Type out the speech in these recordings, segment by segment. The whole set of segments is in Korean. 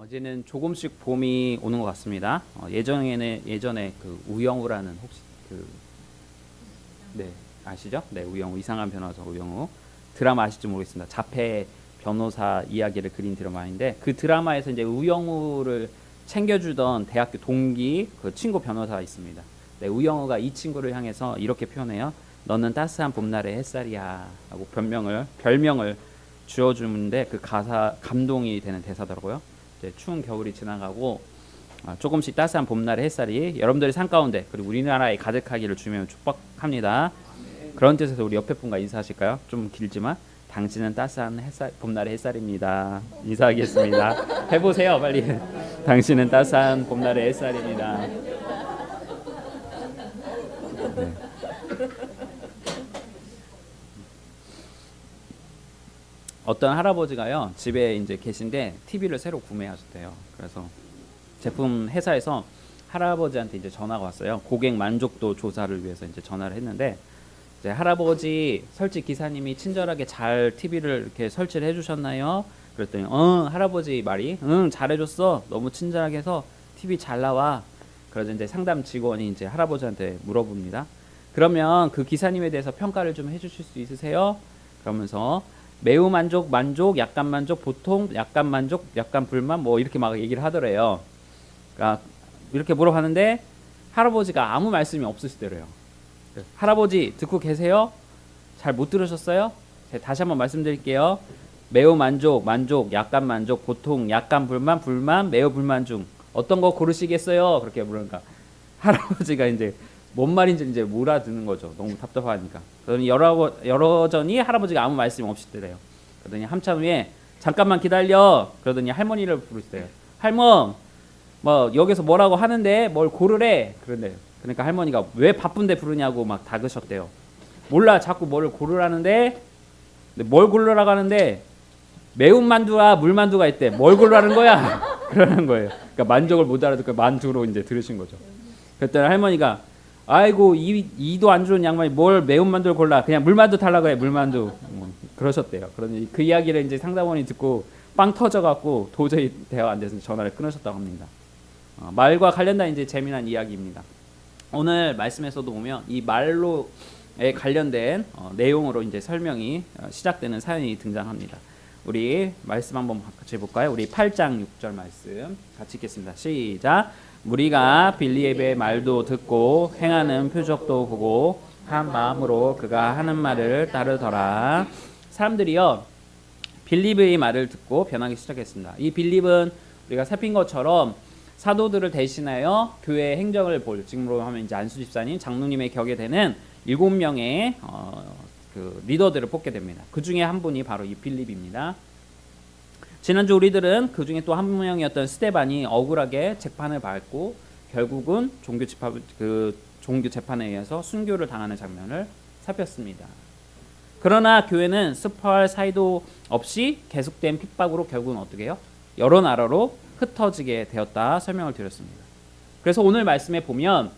이제는 조금씩 봄이 오는 것 같습니다. 예전에 그 우영우라는 혹시 네, 아시죠? 네, 우영우, 이상한 변호사 우영우 드라마 아실지 모르겠습니다. 자폐 변호사 이야기를 그린 드라마인데, 그 드라마에서 이제 우영우를 챙겨주던 대학교 동기 그 친구 변호사가 있습니다. 네, 우영우가 이 친구를 향해서 이렇게 표현해요. 너는 따스한 봄날의 햇살이야 하고 별명을 주어주는데, 그 가사 감동이 되는 대사더라고요. 이제 추운 겨울이 지나가고 조금씩 따스한 봄날의 햇살이 여러분들의 삶 가운데 그리고 우리나라에 가득하기를 주면 축복합니다. 그런 뜻에서 우리 옆에 분과 인사하실까요? 좀 길지만, 당신은 따스한 봄날의 햇살입니다. 인사하겠습니다. 해보세요, 빨리. 당신은 따스한 봄날의 햇살입니다. 네. 어떤 할아버지가요, 집에 이제 계신데 TV를 새로 구매하셨대요. 그래서 제품 회사에서 할아버지한테 이제 전화가 왔어요. 고객 만족도 조사를 위해서 이제 전화를 했는데, 이제 할아버지 설치 기사님이 친절하게 잘 TV를 이렇게 설치를 해주셨나요? 그랬더니 할아버지 말이 잘해줬어. 너무 친절하게 해서 TV 잘 나와. 그래서 이제 상담 직원이 이제 할아버지한테 물어봅니다. 그러면 그 기사님에 대해서 평가를 좀 해주실 수 있으세요? 그러면서 매우 만족, 약간 만족, 보통, 약간 만족, 약간 불만, 뭐 이렇게 막 얘기를 하더래요. 그러니까 이렇게 물어봤는데 할아버지가 아무 말씀이 없으시더래요. 할아버지 듣고 계세요? 잘 못 들으셨어요? 다시 한번 말씀드릴게요. 매우 만족, 약간 만족, 보통, 약간 불만, 매우 불만 중 어떤 거 고르시겠어요? 그렇게 물으니까 할아버지가 이제 뭔 말인지 이제 몰아듣는 거죠. 너무 답답하니까. 그러더니 여러저니 할아버지가 아무 말씀 없이 더래요. 그러더니 한참 후에 잠깐만 기다려. 그러더니 할머니를 부르시대요. 할멈, 뭐 여기서 뭐라고 하는데 뭘 고르래. 그런데요. 그러니까 할머니가 왜 바쁜데 부르냐고 막 다그셨대요. 몰라, 자꾸 뭐를 고르라는데. 뭘 고르라고 하는데 매운 만두와 물만두가 있대. 뭘 고르라는 거야? 그러는 거예요. 그러니까 만족을 못 알아듣고 만두로 이제 들으신 거죠. 그랬더니 할머니가 아이고, 이도 안 좋은 양반이 뭘 매운 만두를 골라. 그냥 물만두 달라고 해, 물만두. 그러셨대요. 그러니 그 이야기를 이제 상담원이 듣고 빵 터져갖고 도저히 대화가 안 돼서 전화를 끊으셨다고 합니다. 말과 관련된 이제 재미난 이야기입니다. 오늘 말씀에서도 보면 이 말로에 관련된 내용으로 이제 설명이 시작되는 사연이 등장합니다. 우리 말씀 한번 같이 볼까요? 우리 8장 6절 말씀 같이 읽겠습니다. 시작. 무리가 빌립의 말도 듣고 행하는 표적도 보고 한 마음으로 그가 하는 말을 따르더라. 사람들이요, 빌립의 말을 듣고 변하기 시작했습니다. 이 빌립은 우리가 살핀 것처럼 사도들을 대신하여 교회 행정을 볼, 지금으로 하면 이제 안수 집사님, 장로님의 격에 되는 7명의 그 리더들을 뽑게 됩니다. 그 중에 한 분이 바로 이 빌립입니다. 지난주 우리들은 그 중에 또 한 명이었던 스데반이 억울하게 재판을 받고 결국은 종교 재판에 의해서 순교를 당하는 장면을 살폈습니다. 그러나 교회는 스포할 사이도 없이 계속된 핍박으로 결국은 어떻게 해요? 여러 나라로 흩어지게 되었다 설명을 드렸습니다. 그래서 오늘 말씀에 보면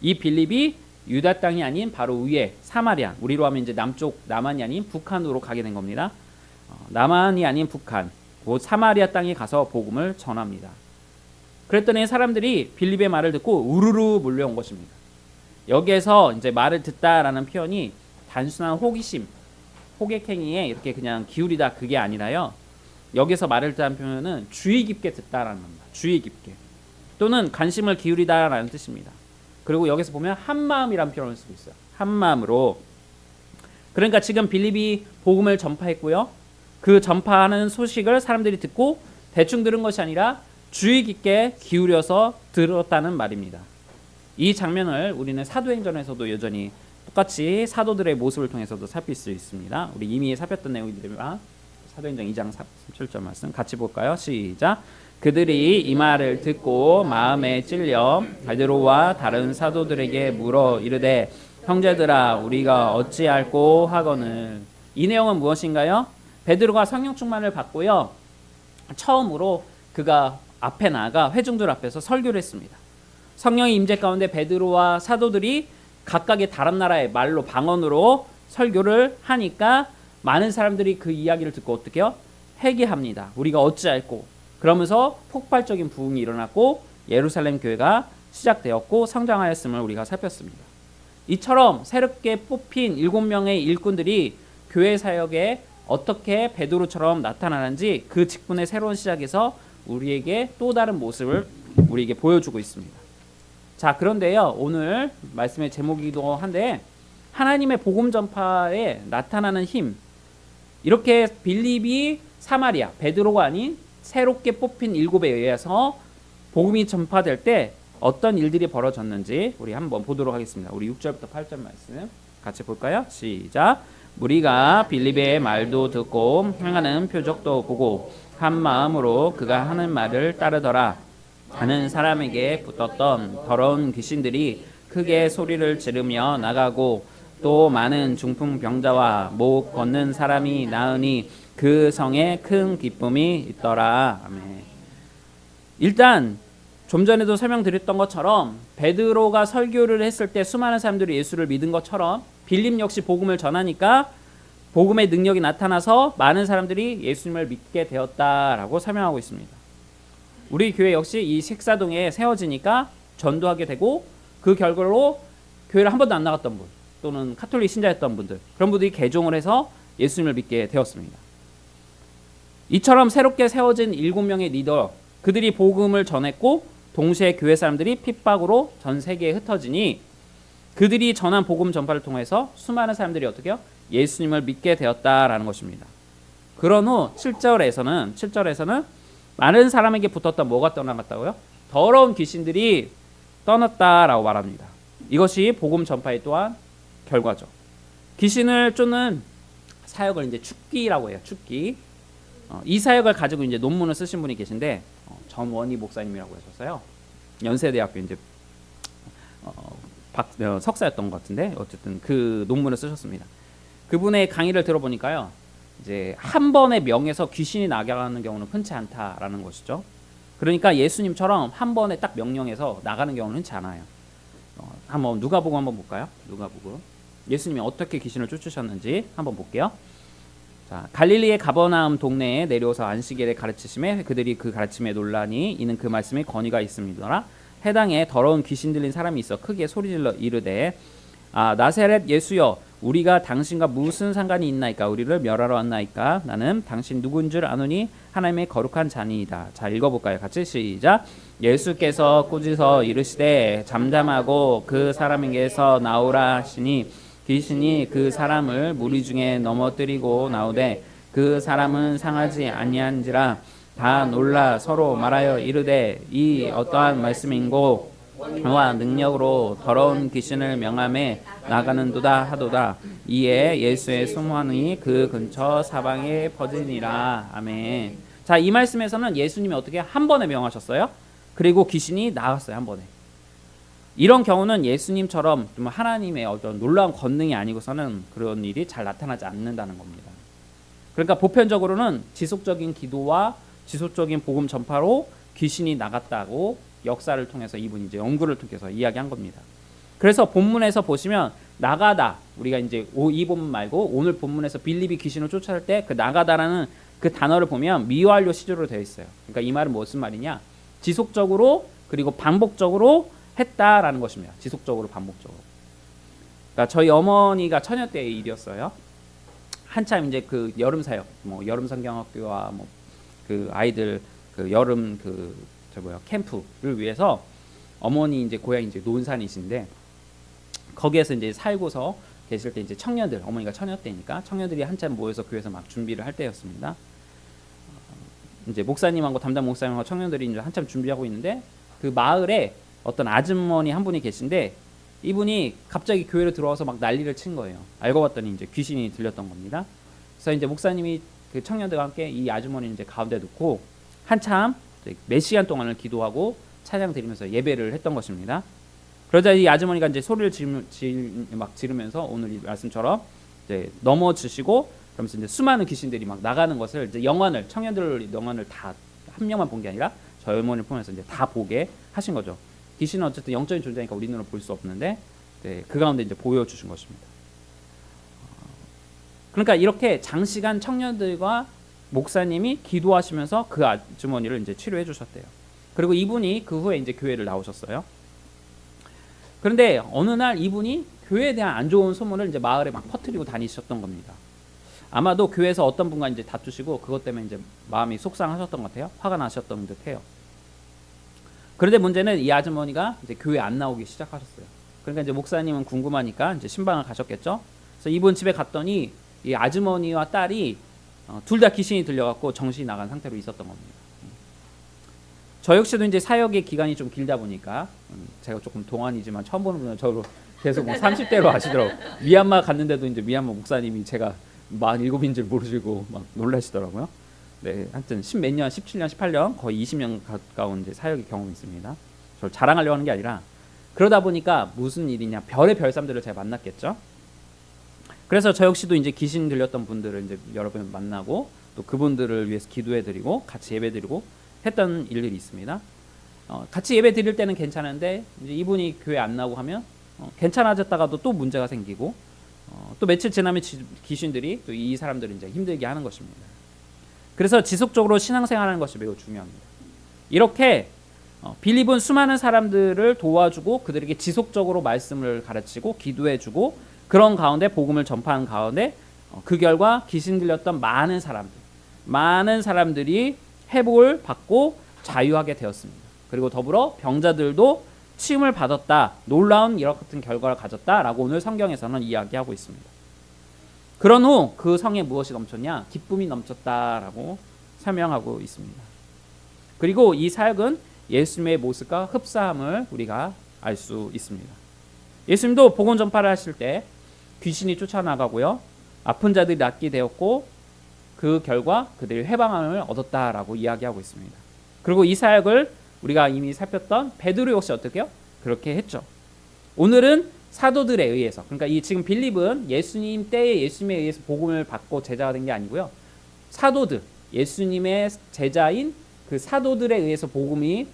이 빌립이 유다 땅이 아닌 바로 위에 사마리아, 우리로 하면 이제 남쪽 남한이 아닌 북한으로 가게 된 겁니다. 남한이 아닌 북한, 곧 사마리아 땅에 가서 복음을 전합니다. 그랬더니 사람들이 빌립의 말을 듣고 우르르 몰려온 것입니다. 여기에서 이제 말을 듣다라는 표현이 단순한 호기심, 호객행위에 이렇게 그냥 기울이다 그게 아니라요. 여기서 말을 듣다는 표현은 주의 깊게 듣다라는 겁니다. 주의 깊게. 또는 관심을 기울이다라는 뜻입니다. 그리고 여기서 보면 한 마음이라는 표현을 쓰고 있어요. 한 마음으로. 그러니까 지금 빌립이 복음을 전파했고요. 그 전파하는 소식을 사람들이 듣고 대충 들은 것이 아니라 주의 깊게 기울여서 들었다는 말입니다. 이 장면을 우리는 사도행전에서도 여전히 똑같이 사도들의 모습을 통해서도 살필 수 있습니다. 우리 이미 살폈던 내용들과 사도행전 2장 37절 말씀 같이 볼까요? 시작. 그들이 이 말을 듣고 마음에 찔려 베드로와 다른 사도들에게 물어 이르되 형제들아 우리가 어찌할꼬 하거늘. 이 내용은 무엇인가요? 베드로가 성령 충만을 받고요, 처음으로 그가 앞에 나가 회중들 앞에서 설교를 했습니다. 성령의 임재 가운데 베드로와 사도들이 각각의 다른 나라의 말로 방언으로 설교를 하니까 많은 사람들이 그 이야기를 듣고 어떻게 해요? 회개합니다. 우리가 어찌할꼬. 그러면서 폭발적인 부흥이 일어났고 예루살렘 교회가 시작되었고 성장하였음을 우리가 살폈습니다. 이처럼 새롭게 뽑힌 7명의 일꾼들이 교회 사역에 어떻게 베드로처럼 나타나는지 그 직분의 새로운 시작에서 우리에게 또 다른 모습을 우리에게 보여주고 있습니다. 자, 그런데요, 오늘 말씀의 제목이기도 한데 하나님의 복음 전파에 나타나는 힘, 이렇게 빌립이 사마리아, 베드로가 아닌 새롭게 뽑힌 7에 의해서 복음이 전파될 때 어떤 일들이 벌어졌는지 우리 한번 보도록 하겠습니다. 우리 6절부터 8절 말씀 같이 볼까요? 시작. 무리가 빌립의 말도 듣고 행하는 표적도 보고 한 마음으로 그가 하는 말을 따르더라. 하는 사람에게 붙었던 더러운 귀신들이 크게 소리를 지르며 나가고 또 많은 중풍 병자와 목 걷는 사람이 나으니 그 성에 큰 기쁨이 있더라. 아멘. 일단 좀 전에도 설명드렸던 것처럼 베드로가 설교를 했을 때 수많은 사람들이 예수를 믿은 것처럼 빌립 역시 복음을 전하니까 복음의 능력이 나타나서 많은 사람들이 예수님을 믿게 되었다라고 설명하고 있습니다. 우리 교회 역시 이 식사동에 세워지니까 전도하게 되고 그 결과로 교회를 한 번도 안 나갔던 분 또는 카톨릭 신자였던 분들, 그런 분들이 개종을 해서 예수님을 믿게 되었습니다. 이처럼 새롭게 세워진 7명의 리더, 그들이 복음을 전했고 동시에 교회 사람들이 핍박으로 전 세계에 흩어지니 그들이 전한 복음 전파를 통해서 수많은 사람들이 어떻게 해요? 예수님을 믿게 되었다라는 것입니다. 그런 후 7절에서는 많은 사람에게 붙었던 뭐가 떠나갔다고요? 더러운 귀신들이 떠났다라고 말합니다. 이것이 복음 전파의 또한 결과죠. 귀신을 쫓는 사역을 이제 축기라고 해요. 축기. 이 사역을 가지고 이제 논문을 쓰신 분이 계신데 전원희 목사님이라고 하셨어요. 연세대학교 이제 석사였던 것 같은데 어쨌든 그 논문을 쓰셨습니다. 그분의 강의를 들어보니까요, 이제 한 번의 명에서 귀신이 나가는 경우는 흔치 않다라는 것이죠. 그러니까 예수님처럼 한 번에 딱 명령해서 나가는 경우는 흔치 않아요. 한번 누가복음 한번 볼까요? 누가복음. 예수님이 어떻게 귀신을 쫓으셨는지 한번 볼게요. 자, 갈릴리의 가버나움 동네에 내려오서 안식일에 가르치심에 그들이 그 가르침에 논란이 이는 그 말씀에 권위가 있음이더라. 해당에 더러운 귀신 들린 사람이 있어 크게 소리질러 이르되 나사렛 예수여, 우리가 당신과 무슨 상관이 있나이까? 우리를 멸하러 왔나이까? 나는 당신 누군 줄 아노니 하나님의 거룩한 자니이다. 자, 읽어볼까요? 같이 시작. 예수께서 꾸짖어 이르시되 잠잠하고 그 사람에게서 나오라 하시니 귀신이 그 사람을 무리 중에 넘어뜨리고 나오되 그 사람은 상하지 아니한지라. 다 놀라 서로 말하여 이르되 이 어떠한 말씀인고 와 능력으로 더러운 귀신을 명함에 나가는도다 하도다. 이에 예수의 수문이 그 근처 사방에 퍼지니라. 아멘. 자, 이 말씀에서는 예수님이 어떻게 한 번에 명하셨어요? 그리고 귀신이 나갔어요, 한 번에. 이런 경우는 예수님처럼 좀 하나님의 어떤 놀라운 권능이 아니고서는 그런 일이 잘 나타나지 않는다는 겁니다. 그러니까 보편적으로는 지속적인 기도와 지속적인 복음 전파로 귀신이 나갔다고 역사를 통해서 이분이 이제 연구를 통해서 이야기한 겁니다. 그래서 본문에서 보시면 나가다, 우리가 이제 이 본문 말고 오늘 본문에서 빌립이 귀신을 쫓아낼 때 그 나가다라는 그 단어를 보면 미완료 시조로 되어 있어요. 그러니까 이 말은 무슨 말이냐? 지속적으로 그리고 반복적으로 했다라는 것입니다. 지속적으로 반복적으로. 그러니까 저희 어머니가 처녀 때의 일이었어요. 한참 이제 그 여름 사역, 뭐 여름 성경학교와 뭐 그 아이들 그 여름 캠프를 위해서 어머니 이제 고향이 이제 논산이신데 거기에서 이제 살고서 계실 때 이제 청년들, 어머니가 처녀 때니까 청년들이 한참 모여서 교회에서 막 준비를 할 때였습니다. 이제 목사님하고 담당 목사님하고 청년들이 이제 한참 준비하고 있는데 그 마을에 어떤 아주머니 한 분이 계신데 이분이 갑자기 교회로 들어와서 막 난리를 친 거예요. 알고 봤더니 이제 귀신이 들렸던 겁니다. 그래서 이제 목사님이 그 청년들과 함께 이 아주머니를 이제 가운데 놓고 한참 몇 시간 동안을 기도하고 찬양 드리면서 예배를 했던 것입니다. 그러자 이 아주머니가 이제 소리를 지르면서 오늘 이 말씀처럼 이제 넘어지시고 그러면서 이제 수많은 귀신들이 막 나가는 것을 이제 청년들 영혼을 다 한 명만 본 게 아니라 저희 어머니를 포함해서 이제 다 보게 하신 거죠. 귀신은 어쨌든 영적인 존재니까 우리 눈으로 볼 수 없는데 그 가운데 이제 보여주신 것입니다. 그러니까 이렇게 장시간 청년들과 목사님이 기도하시면서 그 아주머니를 이제 치료해 주셨대요. 그리고 이분이 그 후에 이제 교회를 나오셨어요. 그런데 어느 날 이분이 교회에 대한 안 좋은 소문을 이제 마을에 막 퍼뜨리고 다니셨던 겁니다. 아마도 교회에서 어떤 분과 이제 다투시고 그것 때문에 이제 마음이 속상하셨던 것 같아요. 화가 나셨던 듯해요. 그런데 문제는 이 아주머니가 이제 교회 안 나오기 시작하셨어요. 그러니까 이제 목사님은 궁금하니까 이제 신방을 가셨겠죠. 그래서 이분 집에 갔더니 이 아주머니와 딸이 둘 다 귀신이 들려갖고 정신이 나간 상태로 있었던 겁니다. 저 역시도 이제 사역의 기간이 좀 길다 보니까 제가 조금 동안이지만 처음 보는 분은 저로 계속 뭐 30대로 아시더라고. 미얀마 갔는데도 이제 미얀마 목사님이 제가 47인 줄 모르시고 막 놀라시더라고요. 네, 하여튼 10몇 년, 17년, 18년 거의 20년 가까운 이제 사역의 경험이 있습니다. 저를 자랑하려고 하는 게 아니라 그러다 보니까 무슨 일이냐, 별의 별삼들을 제가 만났겠죠. 그래서 저 역시도 이제 귀신 들렸던 분들을 이제 여러 번 만나고 또 그분들을 위해서 기도해드리고 같이 예배드리고 했던 일들이 있습니다. 같이 예배 드릴 때는 괜찮은데 이제 이분이 교회 안 나오고 하면 괜찮아졌다가도 또 문제가 생기고 또 며칠 지나면 귀신들이 또 이 사람들을 이제 힘들게 하는 것입니다. 그래서 지속적으로 신앙생활하는 것이 매우 중요합니다. 이렇게 빌립은 수많은 사람들을 도와주고 그들에게 지속적으로 말씀을 가르치고 기도해주고 그런 가운데 복음을 전파하는 가운데 그 결과 귀신 들렸던 많은 사람들이 회복을 받고 자유하게 되었습니다. 그리고 더불어 병자들도 치유를 받았다. 놀라운 이와 같은 결과를 가졌다라고 오늘 성경에서는 이야기하고 있습니다. 그런 후 그 성에 무엇이 넘쳤냐? 기쁨이 넘쳤다라고 설명하고 있습니다. 그리고 이 사역은 예수님의 모습과 흡사함을 우리가 알 수 있습니다. 예수님도 복음 전파를 하실 때 귀신이 쫓아나가고요. 아픈 자들이 낫게 되었고 그 결과 그들이 회방함을 얻었다라고 이야기하고 있습니다. 그리고 이 사역을 우리가 이미 살폈던 베드로 역시 어떻게 해요? 그렇게 했죠. 오늘은 사도들에 의해서, 그러니까 이 지금 빌립은 예수님 때에 예수님에 의해서 복음을 받고 제자가 된 게 아니고요. 사도들, 예수님의 제자인 그 사도들에 의해서 복음이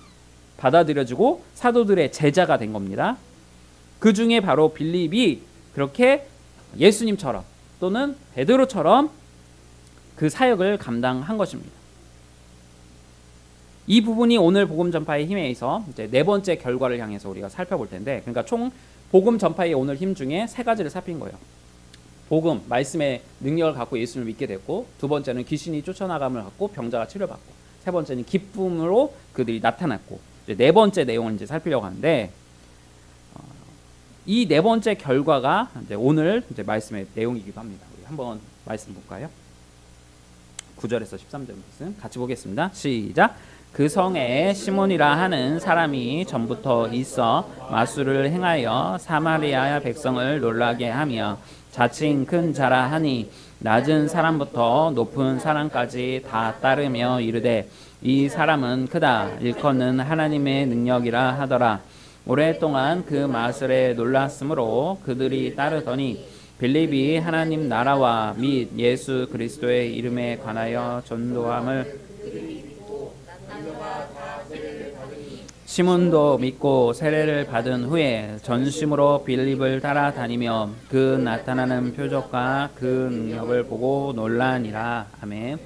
받아들여지고 사도들의 제자가 된 겁니다. 그 중에 바로 빌립이 그렇게 예수님처럼 또는 베드로처럼 그 사역을 감당한 것입니다. 이 부분이 오늘 복음 전파의 힘에 있어 이제 네 번째 결과를 향해서 우리가 살펴볼 텐데, 그러니까 총 복음 전파의 오늘 힘 중에 세 가지를 살핀 거예요. 복음, 말씀의 능력을 갖고 예수님을 믿게 됐고, 두 번째는 귀신이 쫓아나감을 갖고 병자가 치료받고, 세 번째는 기쁨으로 그들이 나타났고, 이제 네 번째 내용을 이제 살피려고 하는데, 이 네 번째 결과가 이제 오늘 이제 말씀의 내용이기도 합니다. 우리 한번 말씀 볼까요? 9절에서 13절 말씀 같이 보겠습니다. 시작. 그 성에 시몬이라 하는 사람이 전부터 있어 마술을 행하여 사마리아 백성을 놀라게 하며 자칭 큰 자라 하니 낮은 사람부터 높은 사람까지 다 따르며 이르되 이 사람은 크다 일컫는 하나님의 능력이라 하더라. 오랫동안 그 마술에 놀랐으므로 그들이 따르더니 빌립이 하나님 나라와 및 예수 그리스도의 이름에 관하여 전도함을 시몬도 믿고 세례를 받은 후에 전심으로 빌립을 따라다니며 그 나타나는 표적과 그 능력을 보고 놀라니라. 아멘.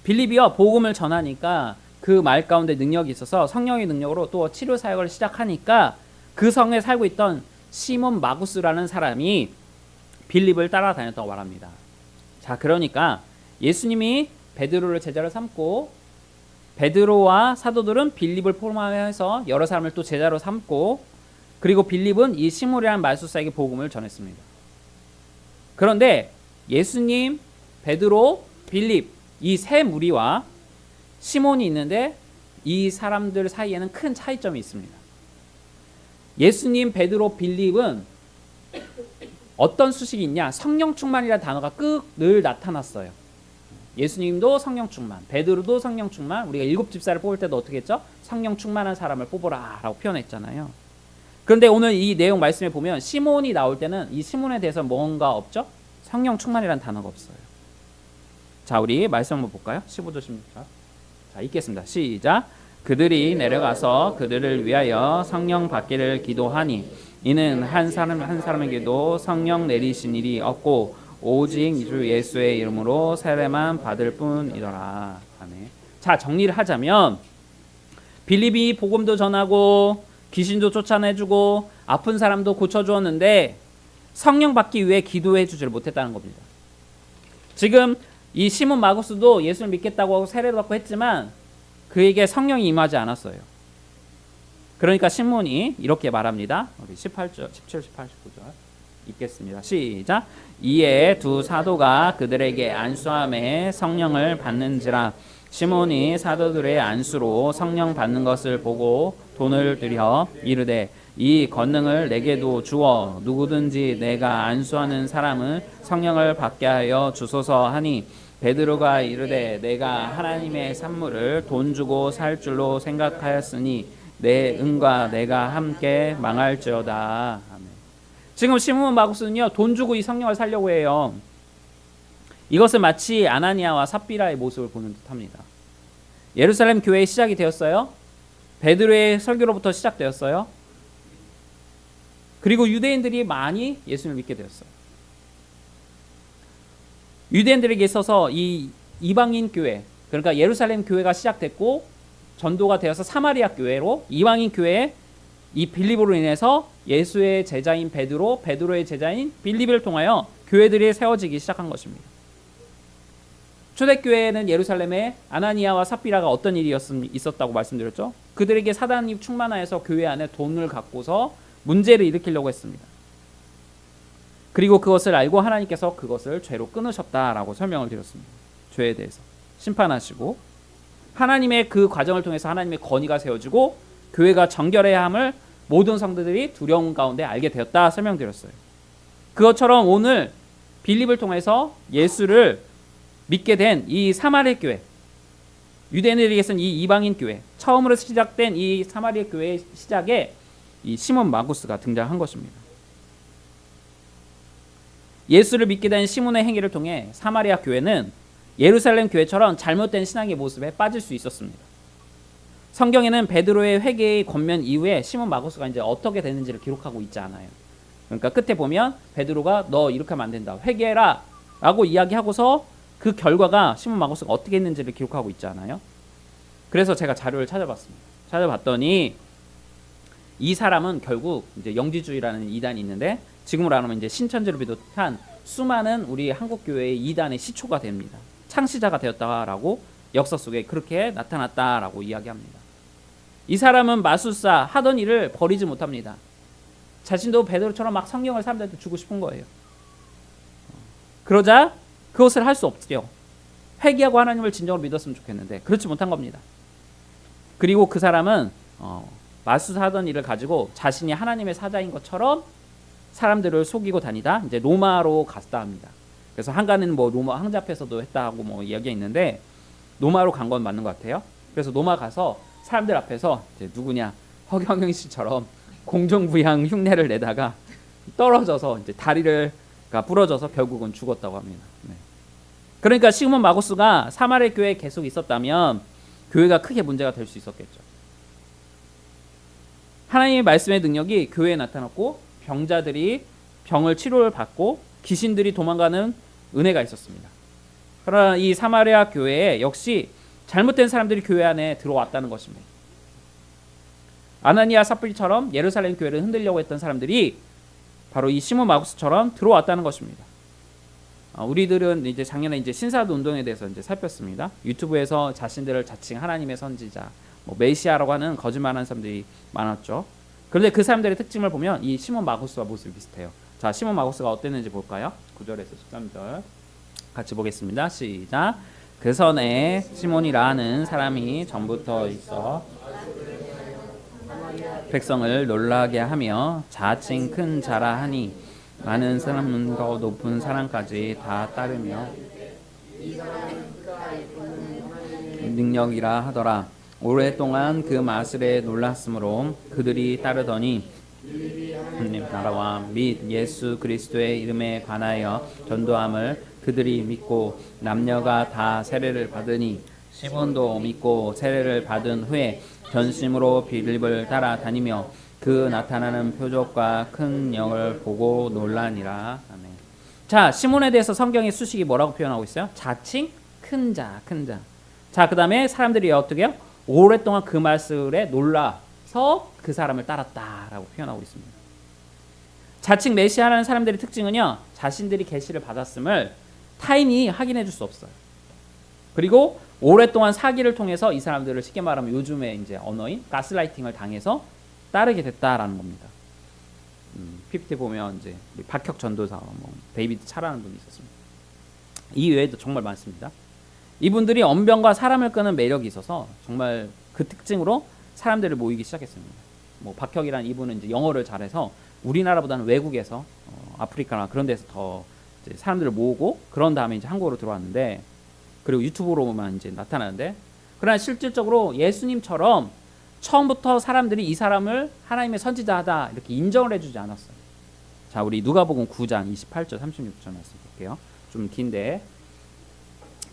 빌립이요 복음을 전하니까 그 말 가운데 능력이 있어서 성령의 능력으로 또 치료 사역을 시작하니까 그 성에 살고 있던 시몬 마구스라는 사람이 빌립을 따라다녔다고 말합니다. 자, 그러니까 예수님이 베드로를 제자로 삼고 베드로와 사도들은 빌립을 포함해서 여러 사람을 또 제자로 삼고, 그리고 빌립은 이 시몬이라는 말술사에게 복음을 전했습니다. 그런데 예수님, 베드로, 빌립 이 세 무리와 시몬이 있는데 이 사람들 사이에는 큰 차이점이 있습니다. 예수님, 베드로, 빌립은 어떤 수식이 있냐? 성령 충만이라는 단어가 늘 나타났어요. 예수님도 성령 충만, 베드로도 성령 충만. 우리가 7 집사를 뽑을 때도 어떻게 했죠? 성령 충만한 사람을 뽑으라 라고 표현했잖아요. 그런데 오늘 이 내용 말씀에 보면 시몬이 나올 때는 이 시몬에 대해서 뭔가 없죠? 성령 충만이라는 단어가 없어요. 자, 우리 말씀 한번 볼까요? 15절 16절. 자, 읽겠습니다. 시작. 그들이 내려가서 그들을 위하여 성령 받기를 기도하니 이는 한 사람에게도 성령 내리신 일이 없고 오직 주 예수의 이름으로 세례만 받을 뿐이더라. 아멘. 자, 정리를 하자면 빌립이 복음도 전하고 귀신도 쫓아내주고 아픈 사람도 고쳐주었는데 성령 받기 위해 기도해 주지를 못했다는 겁니다. 지금 이 시몬 마구스도 예수를 믿겠다고 하고 세례를 받고 했지만 그에게 성령이 임하지 않았어요. 그러니까 시몬이 이렇게 말합니다. 우리 18절, 17, 18, 19절 읽겠습니다. 시작. 이에 두 사도가 그들에게 안수함에 성령을 받는지라. 시몬이 사도들의 안수로 성령 받는 것을 보고 돈을 들여 이르되 이 권능을 내게도 주어 누구든지 내가 안수하는 사람은 성령을 받게 하여 주소서 하니 베드로가 이르되 내가 하나님의 산물을 돈 주고 살 줄로 생각하였으니 내 은과 내가 함께 망할지어다. 아멘. 지금 시몬 마구스는요 돈 주고 이 성령을 살려고 해요. 이것은 마치 아나니아와 삽비라의 모습을 보는 듯합니다. 예루살렘 교회의 시작이 되었어요. 베드로의 설교로부터 시작되었어요. 그리고 유대인들이 많이 예수님을 믿게 되었어요. 유대인들에게 있어서 이 이방인 교회, 그러니까 예루살렘 교회가 시작됐고 전도가 되어서 사마리아 교회로 이방인 교회에 이 빌립으로 인해서 예수의 제자인 베드로, 베드로의 제자인 빌립을 통하여 교회들이 세워지기 시작한 것입니다. 초대교회는 예루살렘에 아나니아와 삽비라가 어떤 일이 있었다고 말씀드렸죠? 그들에게 사단이 충만하여서 교회 안에 돈을 갖고서 문제를 일으키려고 했습니다. 그리고 그것을 알고 하나님께서 그것을 죄로 끊으셨다라고 설명을 드렸습니다. 죄에 대해서 심판하시고 하나님의 그 과정을 통해서 하나님의 권위가 세워지고 교회가 정결해야 함을 모든 성도들이 두려움 가운데 알게 되었다 설명드렸어요. 그것처럼 오늘 빌립을 통해서 예수를 믿게 된 이 사마리아 교회, 유대인들에게서는 이 이방인 교회, 처음으로 시작된 이 사마리아 교회의 시작에 이 시몬 마구스가 등장한 것입니다. 예수를 믿게 된 시몬의 행위를 통해 사마리아 교회는 예루살렘 교회처럼 잘못된 신앙의 모습에 빠질 수 있었습니다. 성경에는 베드로의 회개의 권면 이후에 시몬 마구스가 이제 어떻게 되는지를 기록하고 있지 않아요. 그러니까 끝에 보면 베드로가 너 이렇게 하면 안 된다, 회개해라 라고 이야기하고서 그 결과가 시몬 마구스가 어떻게 했는지를 기록하고 있지 않아요. 그래서 제가 자료를 찾아봤습니다. 찾아봤더니 이 사람은 결국 이제 영지주의라는 이단이 있는데 지금으로 말하면 이제 신천지를 비롯한 수많은 우리 한국 교회의 이단의 시초가 됩니다. 창시자가 되었다라고 역사 속에 그렇게 나타났다라고 이야기합니다. 이 사람은 마술사 하던 일을 버리지 못합니다. 자신도 베드로처럼 막 성경을 사람들한테 주고 싶은 거예요. 그러자 그것을 할 수 없죠. 회개하고 하나님을 진정으로 믿었으면 좋겠는데 그렇지 못한 겁니다. 그리고 그 사람은 마술사 하던 일을 가지고 자신이 하나님의 사자인 것처럼 사람들을 속이고 다니다 이제 로마로 갔다 합니다. 그래서 한가는 뭐 로마 황제 앞에서도 했다고 뭐 이야기가 있는데 로마로 간 건 맞는 것 같아요. 그래서 로마 가서 사람들 앞에서 이제 누구냐 허경영 씨처럼 공중부양 흉내를 내다가 떨어져서 이제 다리가 부러져서 결국은 죽었다고 합니다. 네. 그러니까 시몬 마구스가 사마리아 교회에 계속 있었다면 교회가 크게 문제가 될 수 있었겠죠. 하나님의 말씀의 능력이 교회에 나타났고 병자들이 병을 치료를 받고 귀신들이 도망가는 은혜가 있었습니다. 그러나 이 사마리아 교회에 역시 잘못된 사람들이 교회 안에 들어왔다는 것입니다. 아나니아 삽비처럼 예루살렘 교회를 흔들려고 했던 사람들이 바로 이 시몬 마구스처럼 들어왔다는 것입니다. 우리들은 이제 작년에 이제 신사도 운동에 대해서 이제 살폈습니다. 유튜브에서 자신들을 자칭 하나님의 선지자, 뭐 메시아라고 하는 거짓말하는 사람들이 많았죠. 그런데 그 사람들의 특징을 보면 이 시몬 마구스와 모습이 비슷해요. 자, 시몬 마구스가 어땠는지 볼까요? 9절에서 13절 같이 보겠습니다. 시작. 그 선에 시몬이라는 사람이 전부터 있어 백성을 놀라게 하며 자칭 큰 자라 하니 많은 사람은 더 높은 사람까지 다 따르며 능력이라 하더라. 오랫동안 그 마술에 놀랐으므로 그들이 따르더니 하나님 나라와 및 예수 그리스도의 이름에 관하여 전도함을 그들이 믿고 남녀가 다 세례를 받으니 시몬도 믿고 세례를 받은 후에 전심으로 빌립을 따라다니며 그 나타나는 표적과 큰 영을 보고 놀라니라. 아멘. 자, 시몬에 대해서 성경의 수식이 뭐라고 표현하고 있어요? 자칭 큰 자, 큰 자. 자, 그 다음에 사람들이 어떻게 해요? 오랫동안 그 말씀에 놀라서 그 사람을 따랐다라고 표현하고 있습니다. 자칭 메시아라는 사람들의 특징은요, 자신들이 계시를 받았음을 타인이 확인해 줄 수 없어요. 그리고 오랫동안 사기를 통해서 이 사람들을 쉽게 말하면 요즘의 이제 언어인 가스라이팅을 당해서 따르게 됐다라는 겁니다. PPT 보면 이제 박혁 전도사, 뭐 데이비드 차라는 분이 있었습니다. 이 외에도 정말 많습니다. 이분들이 언변과 사람을 끄는 매력이 있어서 정말 그 특징으로 사람들을 모이기 시작했습니다. 뭐 박혁이라는 이분은 이제 영어를 잘해서 우리나라보다는 외국에서 아프리카나 그런 데서 더 이제 사람들을 모으고 그런 다음에 이제 한국으로 들어왔는데, 그리고 유튜브로만 이제 나타나는데, 그러나 실질적으로 예수님처럼 처음부터 사람들이 이 사람을 하나님의 선지자다 이렇게 인정을 해주지 않았어요. 자, 우리 누가복음 9장 28절 36절 말씀 볼게요. 좀 긴데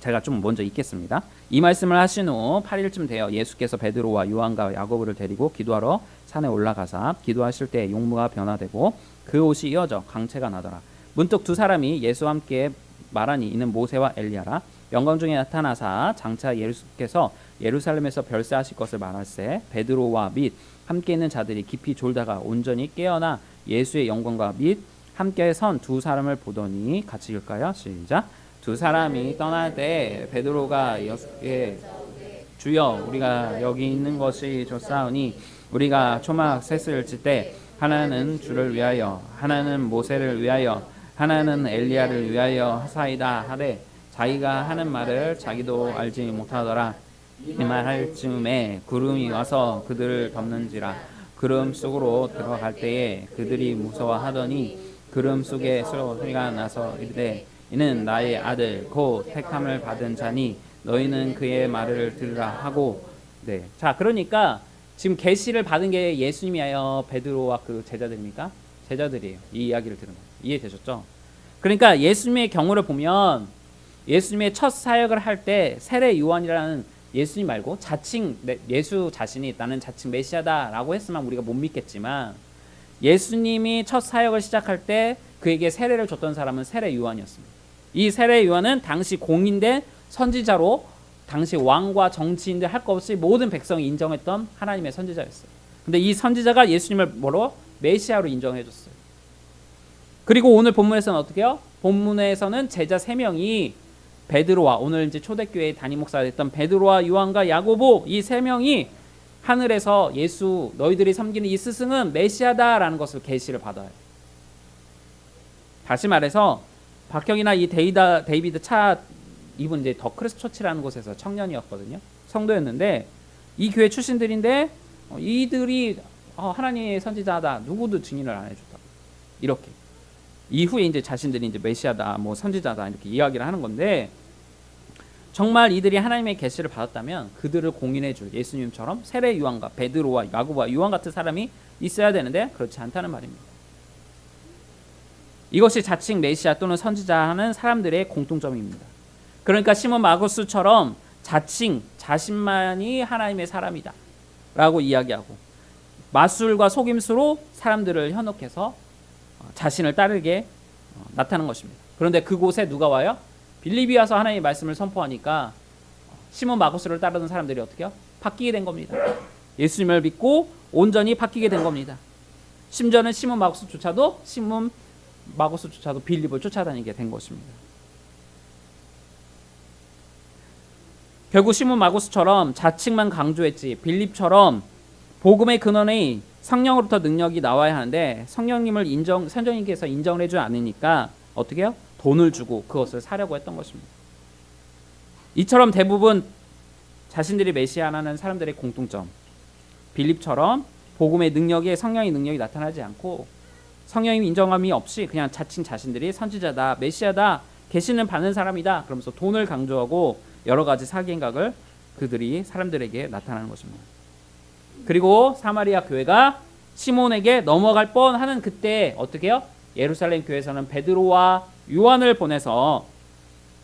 제가 좀 먼저 읽겠습니다. 이 말씀을 하신 후 8일쯤 되어 예수께서 베드로와 요한과 야고보를 데리고 기도하러 산에 올라가사 기도하실 때 용무가 변화되고 그 옷이 이어져 광채가 나더라. 문득 두 사람이 예수와 함께 말하니 이는 모세와 엘리야라. 영광 중에 나타나사 장차 예수께서 예루살렘에서 별세하실 것을 말할세 베드로와 및 함께 있는 자들이 깊이 졸다가 온전히 깨어나 예수의 영광과 및 함께 선 두 사람을 보더니 같이 읽을까요? 시작. 두 사람이 떠날 때 베드로가 예수께 주여 우리가 여기 있는 것이 좋사오니 우리가 초막 셋을 칠 때 하나는 주를 위하여 하나는 모세를 위하여 하나는 엘리야를 위하여 하사이다 하되 자기가 하는 말을 자기도 알지 못하더라. 이 말할 즈음에 구름이 와서 그들을 덮는지라. 구름 속으로 들어갈 때에 그들이 무서워하더니 구름 속에 소리가 나서 이르되 이는 나의 아들 곧 택함을 받은 자니 너희는 그의 말을 들으라 하고. 네, 자 그러니까 지금 계시를 받은 게 예수님이에요, 베드로와 그 제자들입니까? 제자들이에요. 이 이야기를 들으면 이해되셨죠? 그러니까 예수님의 경우를 보면 예수님의 첫 사역을 할 때 세례 요한이라는 예수님 말고 자칭 예수 자신이 나는 자칭 메시아다라고 했으면 우리가 못 믿겠지만, 예수님이 첫 사역을 시작할 때 그에게 세례를 줬던 사람은 세례 요한이었습니다. 이 세례 요한은 당시 공인된 선지자로 당시 왕과 정치인들 할 것 없이 모든 백성이 인정했던 하나님의 선지자였어요. 근데 이 선지자가 예수님을 뭐로? 메시아로 인정해 줬어요. 그리고 오늘 본문에서는 어떻게 해요? 본문에서는 제자 3명이 베드로와 오늘 이제 초대교회 담임 목사가 됐던 베드로와 요한과 야고보 이 3명이 하늘에서 예수 너희들이 섬기는 이 스승은 메시아다라는 것을 계시를 받아요. 다시 말해서 박형이나 이 데이비드 차 이분 이제 더 크리스 처치라는 곳에서 청년이었거든요. 성도였는데 이 교회 출신들인데 이들이 하나님의 선지자다 누구도 증인을 안 해줬다. 이렇게 이후에 이제 자신들이 이제 메시아다, 뭐 선지자다 이렇게 이야기를 하는 건데, 정말 이들이 하나님의 계시를 받았다면 그들을 공인해줄 예수님처럼 세례 요한과 베드로와 야고보와 요한 같은 사람이 있어야 되는데 그렇지 않다는 말입니다. 이것이 자칭 메시아 또는 선지자 하는 사람들의 공통점입니다. 그러니까 시몬 마구스처럼 자칭 자신만이 하나님의 사람이다 라고 이야기하고 마술과 속임수로 사람들을 현혹해서 자신을 따르게 나타나는 것입니다. 그런데 그곳에 누가 와요? 빌립이 와서 하나님의 말씀을 선포하니까 시몬 마구스를 따르는 사람들이 어떻게 해요? 바뀌게 된 겁니다. 예수님을 믿고 온전히 바뀌게 된 겁니다. 심지어는 시몬 마구스조차도 빌립을 쫓아다니게 된 것입니다. 결국 시몬 마구스처럼 자칭만 강조했지 빌립처럼 복음의 근원의 성령으로부터 능력이 나와야 하는데 성령님께서 인정을 해주지 않으니까 어떻게 해요? 돈을 주고 그것을 사려고 했던 것입니다. 이처럼 대부분 자신들이 메시아라는 사람들의 공통점, 빌립처럼 복음의 능력에 성령의 능력이 나타나지 않고 성령의 인정함이 없이 그냥 자칭 자신들이 선지자다, 메시아다, 계시는 받는 사람이다 그러면서 돈을 강조하고 여러 가지 사기행각을 그들이 사람들에게 나타나는 것입니다. 그리고 사마리아 교회가 시몬에게 넘어갈 뻔하는 그때 어떻게 해요? 예루살렘 교회에서는 베드로와 요한을 보내서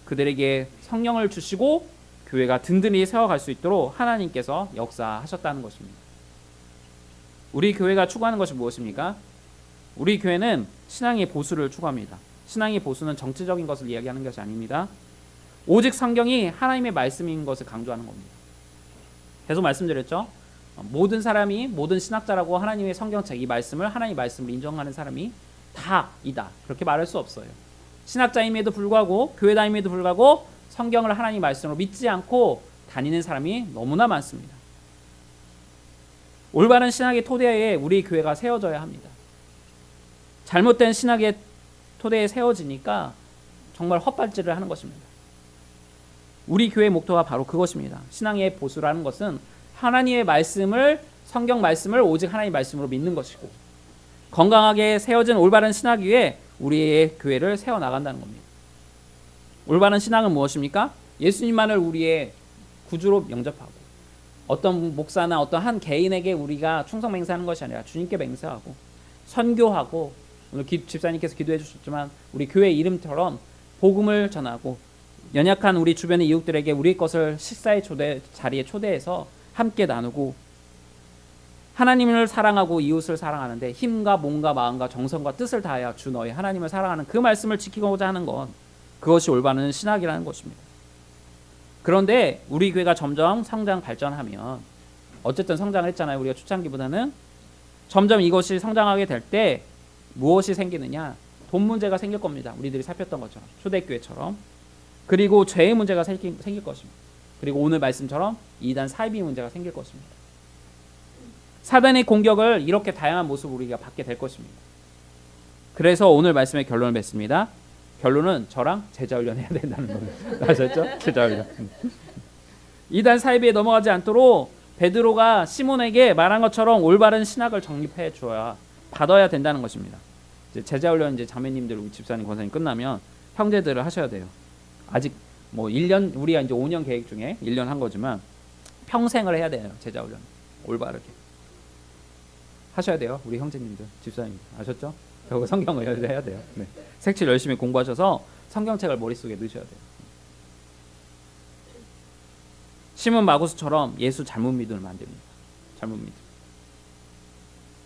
그들에게 성령을 주시고 교회가 든든히 세워갈 수 있도록 하나님께서 역사하셨다는 것입니다. 우리 교회가 추구하는 것이 무엇입니까? 우리 교회는 신앙의 보수를 추구합니다. 신앙의 보수는 정치적인 것을 이야기하는 것이 아닙니다. 오직 성경이 하나님의 말씀인 것을 강조하는 겁니다. 계속 말씀드렸죠. 모든 사람이 모든 신학자라고 하나님의 성경책 이 말씀을 하나님의 말씀을 인정하는 사람이 다이다 그렇게 말할 수 없어요. 신학자임에도 불구하고 교회 다임에도 불구하고 성경을 하나님의 말씀으로 믿지 않고 다니는 사람이 너무나 많습니다. 올바른 신학의 토대에 우리 교회가 세워져야 합니다. 잘못된 신학의 토대에 세워지니까 정말 헛발질을 하는 것입니다. 우리 교회의 목표가 바로 그것입니다. 신앙의 보수라는 것은 하나님의 말씀을 성경 말씀을 오직 하나님의 말씀으로 믿는 것이고 건강하게 세워진 올바른 신학 위에 우리의 교회를 세워나간다는 겁니다. 올바른 신앙은 무엇입니까? 예수님만을 우리의 구주로 영접하고 어떤 목사나 어떤 한 개인에게 우리가 충성 맹세하는 것이 아니라 주님께 맹세하고 선교하고 오늘 집사님께서 기도해 주셨지만 우리 교회 이름처럼 복음을 전하고 연약한 우리 주변의 이웃들에게 우리 것을 식사의 자리에 초대해서 함께 나누고 하나님을 사랑하고 이웃을 사랑하는데 힘과 몸과 마음과 정성과 뜻을 다하여 주 너희 하나님을 사랑하는 그 말씀을 지키고자 하는 것 그것이 올바른 신학이라는 것입니다. 그런데 우리 교회가 점점 성장 발전하면 어쨌든 성장을 했잖아요. 우리가 초창기보다는 점점 이것이 성장하게 될 때 무엇이 생기느냐 돈 문제가 생길 겁니다. 우리들이 살폈던 것처럼 초대교회처럼 그리고 죄의 문제가 생길 것입니다. 그리고 오늘 말씀처럼 이단 사이비 문제가 생길 것입니다. 사단의 공격을 이렇게 다양한 모습으로 우리가 받게 될 것입니다. 그래서 오늘 말씀의 결론을 맺습니다. 결론은 저랑 제자훈련 해야 된다는 겁니다. 아셨죠? 제자훈련. 이단 사이비에 넘어가지 않도록 베드로가 시몬에게 말한 것처럼 올바른 신학을 정립해 줘야 받아야 된다는 것입니다. 이제 제자훈련 이제 자매님들 우리 집사님 권사님 끝나면 형제들을 하셔야 돼요. 아직 뭐 1년 우리가 이제 5년 계획 중에 1년 한 거지만 평생을 해야 돼요. 제자훈련 올바르게 하셔야 돼요. 우리 형제님들 집사님 아셨죠? 그리고 성경을 해야 돼요. 네. 색칠 열심히 공부하셔서 성경책을 머릿속에 넣으셔야 돼요. 시몬 마구스처럼 예수 잘못 믿음을 만듭니다. 잘못 믿음.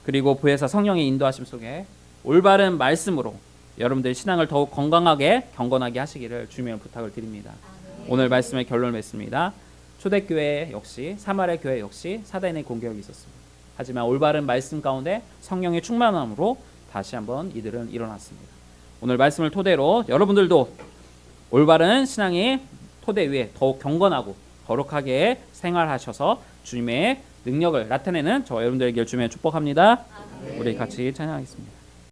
그리고 부에서 성령의 인도하심 속에 올바른 말씀으로 여러분들의 신앙을 더욱 건강하게 경건하게 하시기를 주님의 부탁을 드립니다. 오늘 말씀의 결론을 맺습니다. 초대교회 역시 사마리아 교회 역시 사단의 공격이 있었습니다. 하지만 올바른 말씀 가운데 성령의 충만함으로 다시 한번 이들은 일어났습니다. 오늘 말씀을 토대로 여러분들도 올바른 신앙의 토대 위에 더욱 경건하고 거룩하게 생활하셔서 주님의 능력을 나타내는 저와 여러분들에게 주님의 축복합니다. 우리 같이 찬양하겠습니다.